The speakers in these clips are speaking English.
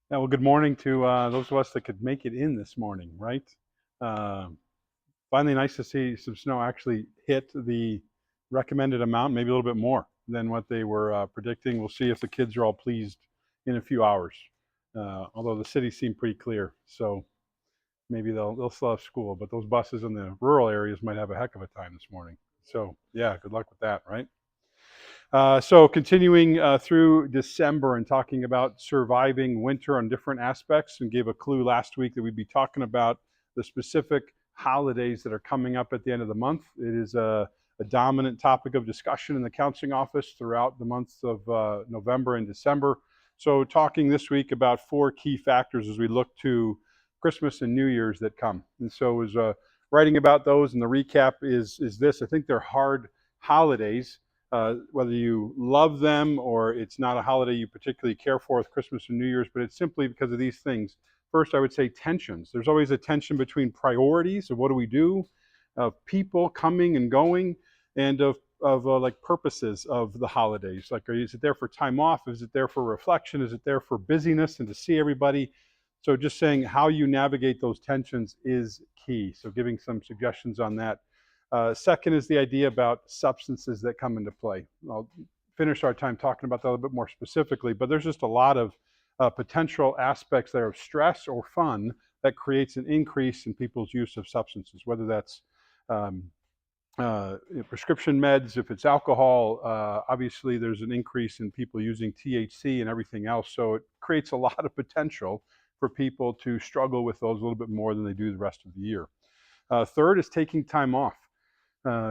Yeah, well, good morning to those of us that could make it in this morning, right? Uh, Finally, nice to see some snow actually hit the recommended amount, maybe a little bit more than what they were predicting. We'll see if the kids are all pleased in a few hours. Although the city seemed pretty clear, so maybe they'll still have school, but those buses in the rural areas might have a heck of a time this morning. So yeah, good luck with that, right? So continuing through December and talking about surviving winter on different aspects, and gave a clue last week that we'd be talking about the specific holidays that are coming up at the end of the month. It is a dominant topic of discussion in the counseling office throughout the months of November and December. So talking this week about four key factors as we look to Christmas and New Year's that come. And so was writing about those, and the recap is this. I think they're hard holidays, whether you love them or it's not a holiday you particularly care for with Christmas and New Year's, but it's simply because of these things. First, I would say tensions. There's always a tension between priorities of what do we do, of people coming and going, and of like purposes of the holidays. Like, is it there for time off? Is it there for reflection? Is it there for busyness and to see everybody? So just saying how you navigate those tensions is key. So giving some suggestions on that. Second is the idea about substances that come into play. I'll finish our time talking about that a little bit more specifically, but there's just a lot of potential aspects there of stress or fun that creates an increase in people's use of substances, whether that's um, prescription meds, if it's alcohol. Obviously, there's an increase in people using THC and everything else. So it creates a lot of potential for people to struggle with those a little bit more than they do the rest of the year. Third is taking time off.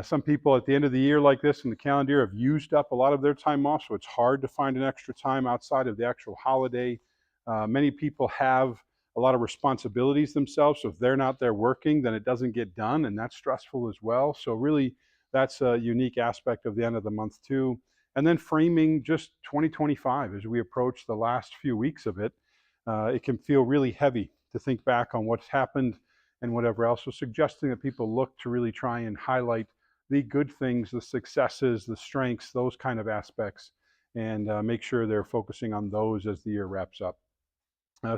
Some people at the end of the year like this in the calendar year have used up a lot of their time off, so it's hard to find an extra time outside of the actual holiday. Many people have a lot of responsibilities themselves, so if they're not there working, then it doesn't get done, and that's stressful as well. So really, that's a unique aspect of the end of the month too. And then framing just 2025 as we approach the last few weeks of it, it can feel really heavy to think back on what's happened and whatever else. So suggesting that people look to really try and highlight the good things, the successes, the strengths, those kind of aspects, and make sure they're focusing on those as the year wraps up.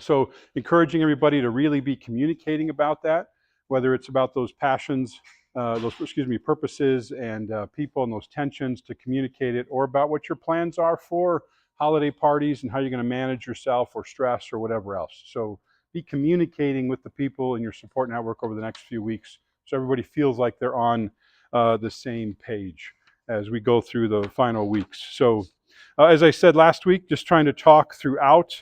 So encouraging everybody to really be communicating about that, whether it's about those passions, purposes and people and those tensions, to communicate it, or about what your plans are for holiday parties and how you're going to manage yourself or stress or whatever else. So be communicating with the people in your support network over the next few weeks, so everybody feels like they're on the same page as we go through the final weeks. So as I said last week, just trying to talk throughout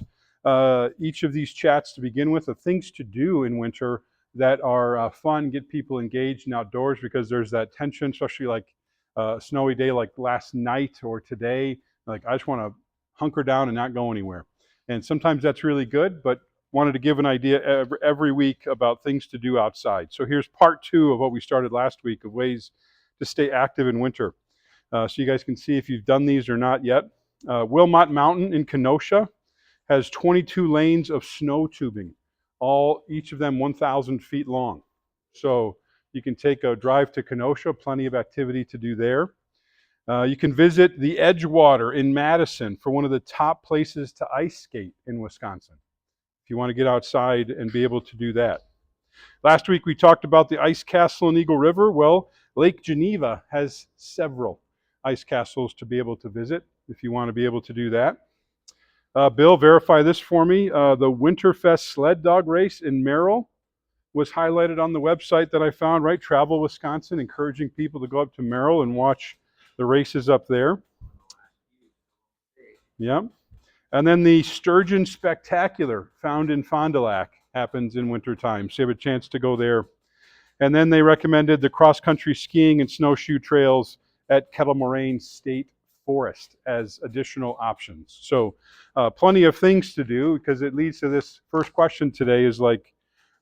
each of these chats to begin with of things to do in winter that are fun, get people engaged and outdoors, because there's that tension, especially like a snowy day like last night or today. Like, I just want to hunker down and not go anywhere. And sometimes that's really good, but wanted to give an idea every week about things to do outside. So here's part two of what we started last week of ways to stay active in winter. So you guys can see if you've done these or not yet. Wilmot Mountain in Kenosha has 22 lanes of snow tubing, each of them 1,000 feet long. So you can take a drive to Kenosha, plenty of activity to do there. You can visit the Edgewater in Madison for one of the top places to ice skate in Wisconsin, if you want to get outside and be able to do that. Last week we talked about the ice castle in Eagle River. Well, Lake Geneva has several ice castles to be able to visit if you want to be able to do that. Bill, verify this for me. The Winterfest sled dog race in Merrill was highlighted on the website that I found, right? Travel Wisconsin, encouraging people to go up to Merrill and watch the races up there. Yeah. And then the Sturgeon Spectacular, found in Fond du Lac, happens in wintertime. So you have a chance to go there. And then they recommended the cross-country skiing and snowshoe trails at Kettle Moraine State Forest as additional options. So plenty of things to do, because it leads to this first question today is like,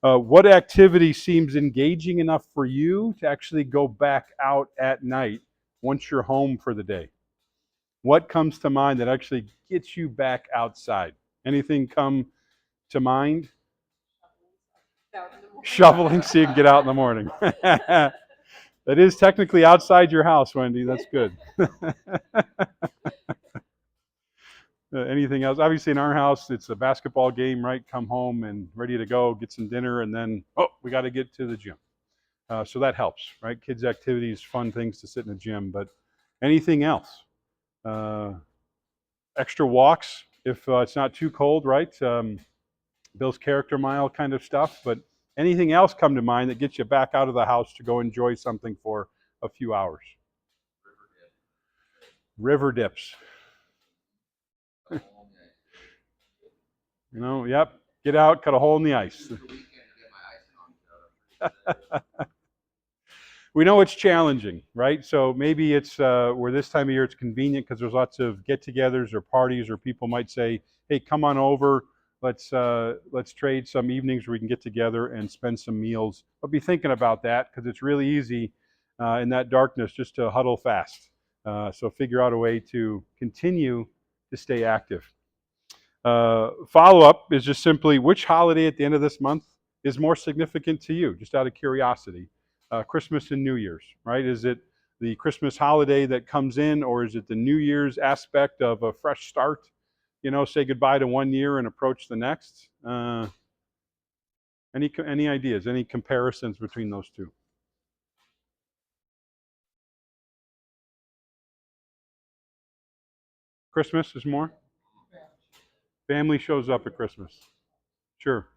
what activity seems engaging enough for you to actually go back out at night once you're home for the day? What comes to mind that actually gets you back outside? Anything come to mind? Shoveling so you can get out in the morning. That is technically outside your house, Wendy. That's good. Anything else? Obviously, in our house, it's a basketball game, right? Come home and ready to go, get some dinner, and then, oh, we got to get to the gym. So that helps, right? Kids' activities, fun things to sit in the gym, but anything else? Uh, Extra walks if it's not too cold, right? Bill's character mile kind of stuff, but anything else come to mind that gets you back out of the house to go enjoy something for a few hours? River dips. Yep. Get out, cut a hole in the ice. We know it's challenging, right? So maybe it's where this time of year it's convenient because there's lots of get-togethers or parties, or people might say, "Hey, come on over. Let's trade some evenings where we can get together and spend some meals." But be thinking about that because it's really easy in that darkness just to huddle fast. So figure out a way to continue to stay active. Follow-up is just simply which holiday at the end of this month is more significant to you, just out of curiosity. Christmas and New Year's, right? Is it the Christmas holiday that comes in, or is it the New Year's aspect of a fresh start? Say goodbye to one year and approach the next. Any ideas? Any comparisons between those two? Christmas is more. Family shows up at Christmas. Sure.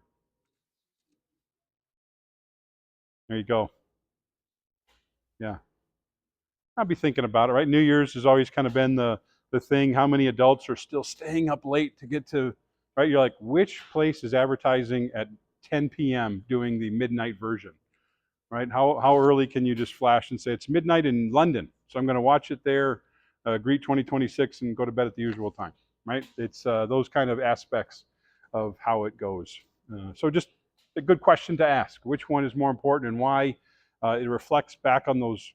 There you go. Yeah. I'll be thinking about it, right? New Year's has always kind of been the thing. How many adults are still staying up late to get to, right? You're like, which place is advertising at 10 p.m. doing the midnight version, right? How early can you just flash and say it's midnight in London, so I'm going to watch it there, greet 2026, and go to bed at the usual time, right? It's those kind of aspects of how it goes. So just a good question to ask. Which one is more important and why? It reflects back on those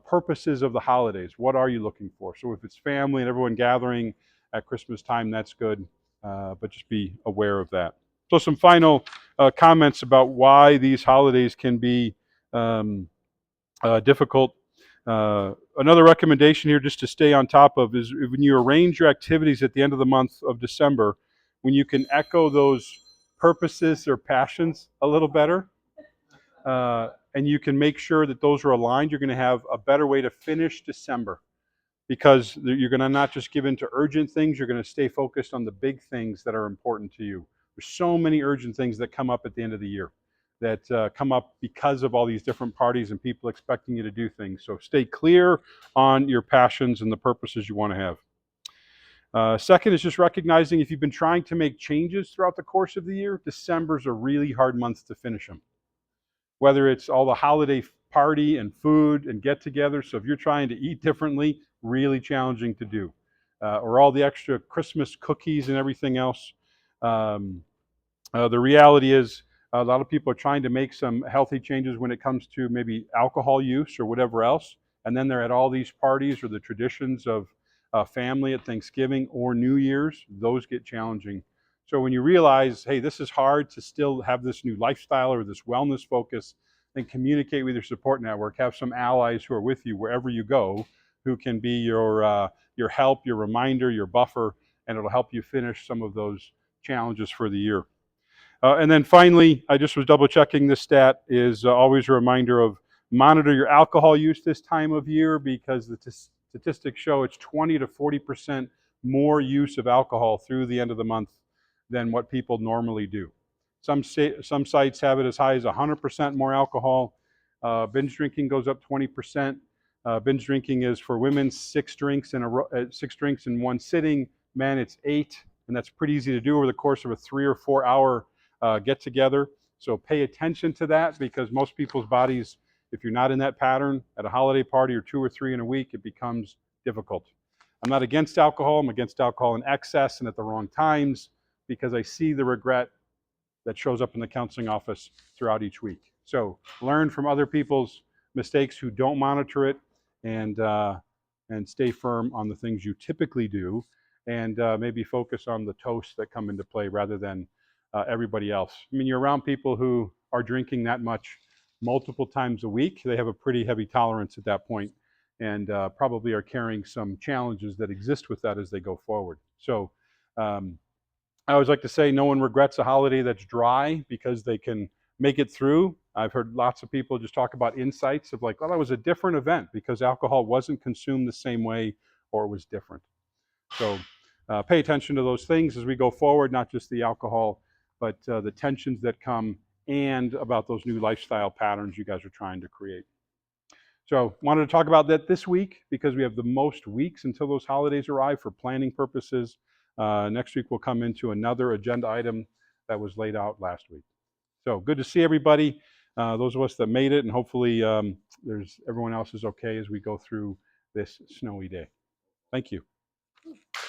purposes of the holidays. What are you looking for? So if it's family and everyone gathering at Christmas time, that's good, but just be aware of that. So some final comments about why these holidays can be difficult. Another recommendation here, just to stay on top of, is when you arrange your activities at the end of the month of December, when you can echo those purposes or passions a little better, and you can make sure that those are aligned, you're going to have a better way to finish December, because you're going to not just give in to urgent things, you're going to stay focused on the big things that are important to you. There's so many urgent things that come up at the end of the year that come up because of all these different parties and people expecting you to do things. So stay clear on your passions and the purposes you want to have. Second is just recognizing if you've been trying to make changes throughout the course of the year, December's a really hard month to finish them. Whether it's all the holiday party and food and get together. So if you're trying to eat differently, really challenging to do. Or all the extra Christmas cookies and everything else. The reality is a lot of people are trying to make some healthy changes when it comes to maybe alcohol use or whatever else. And then they're at all these parties or the traditions of family at Thanksgiving or New Year's. Those get challenging. So when you realize, hey, this is hard to still have this new lifestyle or this wellness focus, then communicate with your support network. Have some allies who are with you wherever you go, who can be your help, your reminder, your buffer, and it'll help you finish some of those challenges for the year. And then finally, I just was double checking this stat, is always a reminder of monitor your alcohol use this time of year, because the statistics show it's 20 to 40% more use of alcohol through the end of the month than what people normally do. Some sites have it as high as 100% more alcohol. Binge drinking goes up 20%. Binge drinking is for women 6 drinks in one sitting. Men, it's 8, and that's pretty easy to do over the course of a 3 or 4 hour get together. So pay attention to that, because most people's bodies, if you're not in that pattern at a holiday party or 2 or 3 in a week, it becomes difficult. I'm not against alcohol. I'm against alcohol in excess and at the wrong times, because I see the regret that shows up in the counseling office throughout each week. So learn from other people's mistakes who don't monitor it, and stay firm on the things you typically do, and maybe focus on the toasts that come into play rather than everybody else. I mean, you're around people who are drinking that much multiple times a week. They have a pretty heavy tolerance at that point, and probably are carrying some challenges that exist with that as they go forward. So I always like to say no one regrets a holiday that's dry because they can make it through. I've heard lots of people just talk about insights of like, well, that was a different event because alcohol wasn't consumed the same way or it was different. So pay attention to those things as we go forward, not just the alcohol, but the tensions that come and about those new lifestyle patterns you guys are trying to create. So wanted to talk about that this week because we have the most weeks until those holidays arrive for planning purposes. Next week we'll come into another agenda item that was laid out last week. So good to see everybody. Those of us that made it, and hopefully everyone else is okay as we go through this snowy day. Thank you.